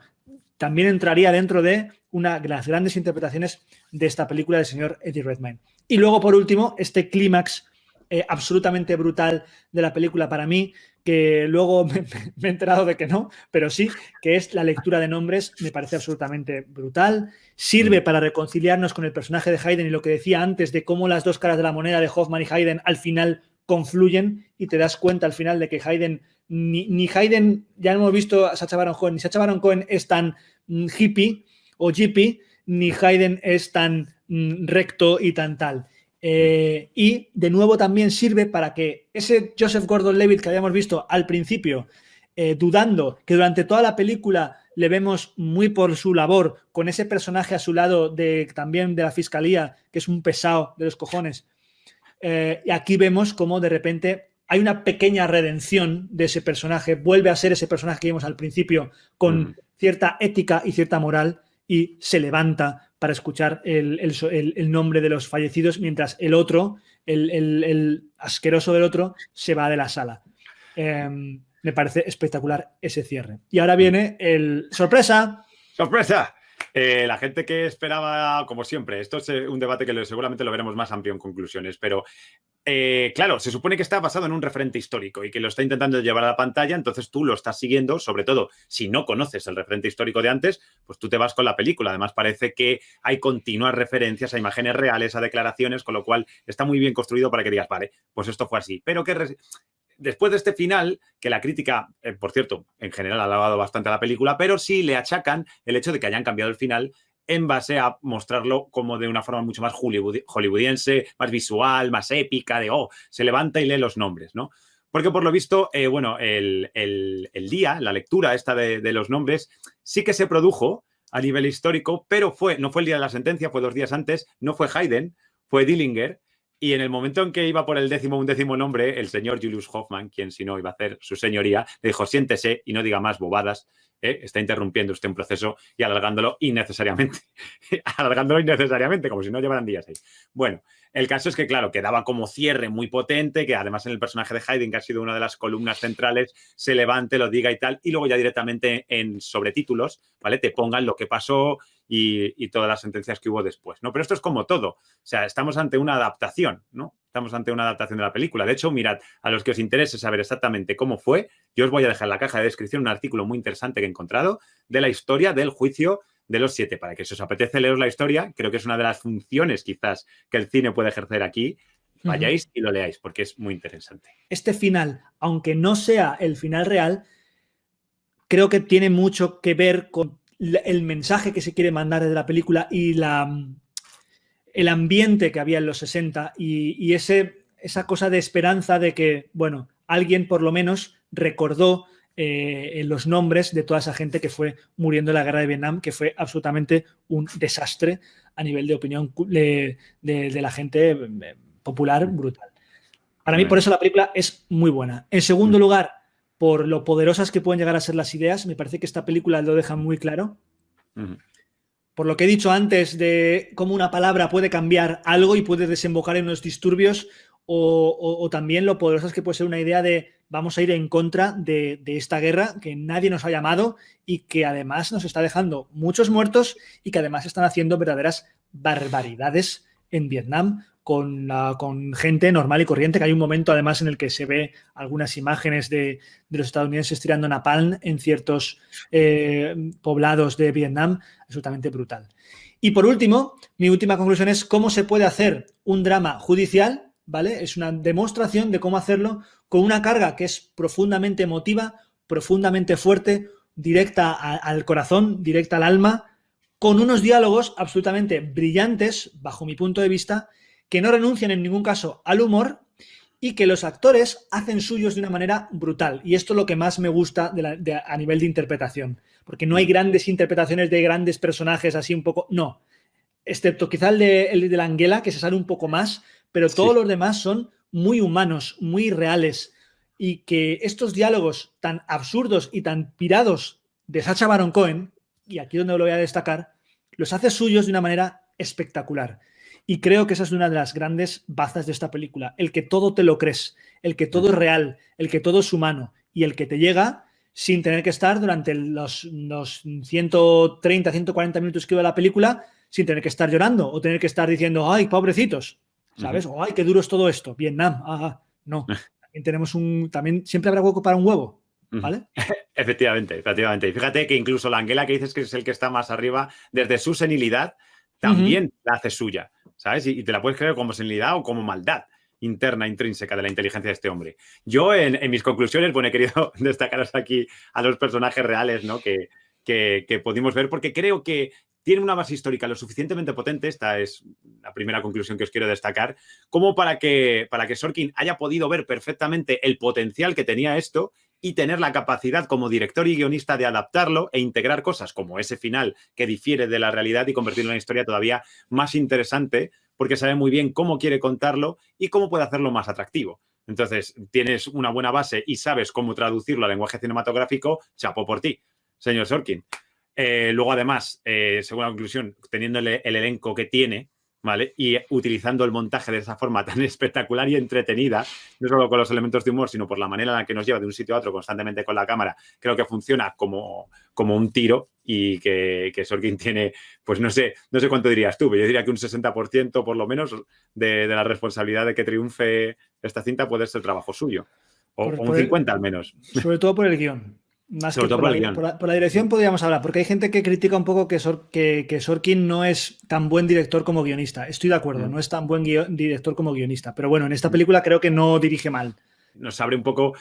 también entraría dentro de una de las grandes interpretaciones de esta película del señor Eddie Redmayne. Y luego, por último, este clímax absolutamente brutal de la película para mí, que luego me he enterado de que no, pero sí, que es la lectura de nombres. Me parece absolutamente brutal. Sirve para reconciliarnos con el personaje de Hayden y lo que decía antes de cómo las dos caras de la moneda de Hoffman y Hayden al final confluyen, y te das cuenta al final de que Hayden, ni Hayden, ya hemos visto a Sacha Baron Cohen, ni Sacha Baron Cohen es tan hippie o jippie, ni Hayden es tan recto y tan tal. Y de nuevo también sirve para que ese Joseph Gordon-Levitt que habíamos visto al principio, dudando, que durante toda la película le vemos muy por su labor, con ese personaje a su lado también de la fiscalía, que es un pesado de los cojones, y aquí vemos cómo de repente hay una pequeña redención de ese personaje, vuelve a ser ese personaje que vimos al principio, con cierta ética y cierta moral, y se levanta para escuchar el nombre de los fallecidos, mientras el otro, el asqueroso del otro, se va de la sala. Me parece espectacular ese cierre. Y ahora viene el... ¡Sorpresa! ¡Sorpresa! La gente que esperaba, como siempre, esto es un debate que seguramente lo veremos más amplio en conclusiones, pero claro, se supone que está basado en un referente histórico y que lo está intentando llevar a la pantalla, entonces tú lo estás siguiendo, sobre todo si no conoces el referente histórico de antes, pues tú te vas con la película. Además parece que hay continuas referencias a imágenes reales, a declaraciones, con lo cual está muy bien construido para que digas, vale, pues esto fue así. Pero que después de este final, que la crítica, por cierto, en general ha alabado bastante a la película, pero sí le achacan el hecho de que hayan cambiado el final en base a mostrarlo como de una forma mucho más hollywoodiense, más visual, más épica, de, se levanta y lee los nombres, ¿no? Porque por lo visto, bueno, el día, la lectura esta de los nombres, sí que se produjo a nivel histórico, pero no fue el día de la sentencia, fue 2 días antes, no fue Haydn, fue Dillinger. Y en el momento en que iba por el 11º nombre, el señor Julius Hoffman, quien si no iba a hacer su señoría, le dijo, siéntese y no diga más bobadas, está interrumpiendo usted un proceso y alargándolo innecesariamente. Alargándolo innecesariamente, como si no llevaran días ahí. Bueno, el caso es que, claro, quedaba como cierre muy potente, que además en el personaje de Haydn, que ha sido una de las columnas centrales, se levante, lo diga y tal, y luego ya directamente en sobretítulos, ¿vale? Te pongan lo que pasó y todas las sentencias que hubo después, ¿no? Pero esto es como todo. O sea, estamos ante una adaptación, ¿no? Estamos ante una adaptación de la película. De hecho, mirad, a los que os interese saber exactamente cómo fue, yo os voy a dejar en la caja de descripción un artículo muy interesante que he encontrado de la historia del juicio de los 7, para que si os apetece leeros la historia, creo que es una de las funciones quizás que el cine puede ejercer aquí, vayáis y lo leáis, porque es muy interesante. Este final, aunque no sea el final real, creo que tiene mucho que ver con el mensaje que se quiere mandar desde la película y el ambiente que había en los 60 y esa cosa de esperanza de que, bueno, alguien por lo menos recordó los nombres de toda esa gente que fue muriendo en la guerra de Vietnam, que fue absolutamente un desastre a nivel de opinión de la gente popular brutal. Para mí, por eso la película es muy buena. En segundo lugar, por lo poderosas que pueden llegar a ser las ideas, me parece que esta película lo deja muy claro. Por lo que he dicho antes de cómo una palabra puede cambiar algo y puede desembocar en unos disturbios, o también lo poderosas que puede ser una idea de vamos a ir en contra de esta guerra que nadie nos ha llamado y que además nos está dejando muchos muertos y que además están haciendo verdaderas barbaridades en Vietnam con gente normal y corriente, que hay un momento además en el que se ve algunas imágenes de los estadounidenses tirando napalm en ciertos poblados de Vietnam, absolutamente brutal. Y por último, mi última conclusión es cómo se puede hacer un drama judicial, ¿vale? Es una demostración de cómo hacerlo con una carga que es profundamente emotiva, profundamente fuerte, directa al corazón, directa al alma, con unos diálogos absolutamente brillantes, bajo mi punto de vista, que no renuncian en ningún caso al humor y que los actores hacen suyos de una manera brutal. Y esto es lo que más me gusta a nivel de interpretación, porque no hay grandes interpretaciones de grandes personajes así un poco, no, excepto quizá el de la Anguela, que se sale un poco más, pero todos los demás son muy humanos, muy reales, y que estos diálogos tan absurdos y tan pirados de Sacha Baron Cohen, y aquí donde lo voy a destacar, los hace suyos de una manera espectacular. Y creo que esa es una de las grandes bazas de esta película, el que todo te lo crees, el que todo es real, el que todo es humano y el que te llega sin tener que estar durante los 130, 140 minutos que dura la película, sin tener que estar llorando o tener que estar diciendo, ay, pobrecitos, ¿sabes? O ay, qué duro es todo esto, Vietnam, no. También siempre habrá hueco para un huevo, ¿vale? Efectivamente. Y fíjate que incluso la Anguela que dices que es el que está más arriba, desde su senilidad, también la hace suya, ¿sabes? Y te la puedes creer como senilidad o como maldad interna, intrínseca de la inteligencia de este hombre. Yo, en mis conclusiones, bueno, he querido destacaros aquí a los personajes reales, ¿no? Que pudimos ver, porque creo que tiene una base histórica lo suficientemente potente, esta es la primera conclusión que os quiero destacar, como para que Sorkin haya podido ver perfectamente el potencial que tenía esto y tener la capacidad como director y guionista de adaptarlo e integrar cosas como ese final que difiere de la realidad y convertirlo en una historia todavía más interesante, porque sabe muy bien cómo quiere contarlo y cómo puede hacerlo más atractivo. Entonces, tienes una buena base y sabes cómo traducirlo al lenguaje cinematográfico, chapo por ti, señor Sorkin. Luego, además, según la conclusión, teniendo el elenco que tiene, ¿vale? Y utilizando el montaje de esa forma tan espectacular y entretenida, no solo con los elementos de humor, sino por la manera en la que nos lleva de un sitio a otro constantemente con la cámara, creo que funciona como un tiro y que Sorkin tiene, pues no sé cuánto dirías tú, pero yo diría que un 60% por lo menos de la responsabilidad de que triunfe esta cinta puede ser trabajo suyo, o un 50 al menos. Sobre todo por el guión. Más Sobre que todo por el guión. por la dirección podríamos hablar, porque hay gente que critica un poco que Sorkin no es tan buen director como guionista. Estoy de acuerdo, no es tan buen director como guionista. Pero bueno, en esta película creo que no dirige mal. Nos abre un poco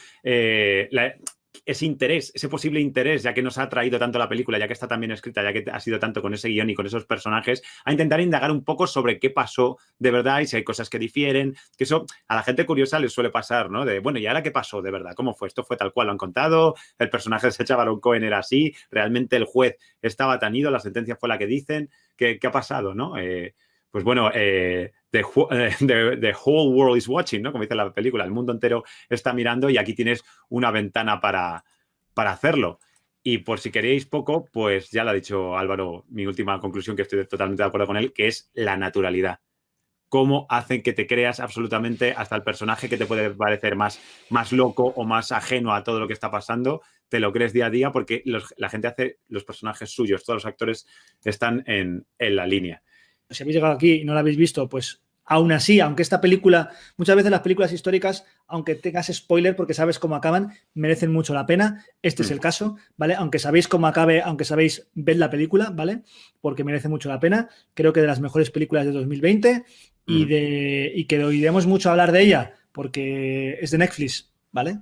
ese interés, ese posible interés, ya que nos ha traído tanto la película, ya que está tan bien escrita, ya que ha sido tanto con ese guión y con esos personajes, a intentar indagar un poco sobre qué pasó de verdad y si hay cosas que difieren, que eso a la gente curiosa les suele pasar, ¿no? De, bueno, ¿y ahora qué pasó de verdad? ¿Cómo fue? ¿Esto fue tal cual lo han contado? ¿El personaje de Sacha Baron Cohen era así? ¿Realmente el juez estaba tan ido? ¿La sentencia fue la que dicen? ¿Qué ha pasado, no? Pues bueno, the whole world is watching, ¿no? Como dice la película, el mundo entero está mirando y aquí tienes una ventana para hacerlo. Y por si queréis poco, pues ya lo ha dicho Álvaro, mi última conclusión, que estoy totalmente de acuerdo con él, que es la naturalidad. Cómo hacen que te creas absolutamente hasta el personaje que te puede parecer más loco o más ajeno a todo lo que está pasando, te lo crees día a día porque la gente hace los personajes suyos, todos los actores están en la línea. Si habéis llegado aquí y no la habéis visto, pues aún así, aunque esta película, muchas veces las películas históricas, aunque tengas spoiler porque sabes cómo acaban, merecen mucho la pena. Este es el caso, ¿vale? Aunque sabéis cómo acabe, aunque sabéis ver la película, ¿vale? Porque merece mucho la pena. Creo que de las mejores películas de 2020 y que oiremos mucho hablar de ella porque es de Netflix, ¿vale?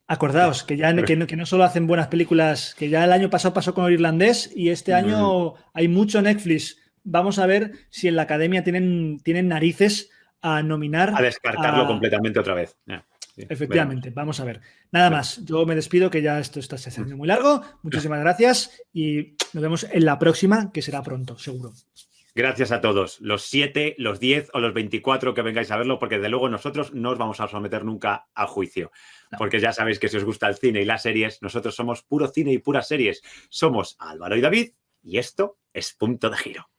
Acordaos que ya que no solo hacen buenas películas, que ya el año pasado pasó con el irlandés y este año hay mucho Netflix. Vamos a ver si en la academia tienen narices a nominar. A descartarlo completamente otra vez. Sí, efectivamente, vamos a ver. Nada más, yo me despido, que ya esto está haciendo muy largo. Muchísimas gracias y nos vemos en la próxima, que será pronto, seguro. Gracias a todos, los 7, los 10 o los 24 que vengáis a verlo, porque de luego nosotros no os vamos a someter nunca a juicio. No. Porque ya sabéis que si os gusta el cine y las series, nosotros somos puro cine y puras series. Somos Álvaro y David y esto es Punto de Giro.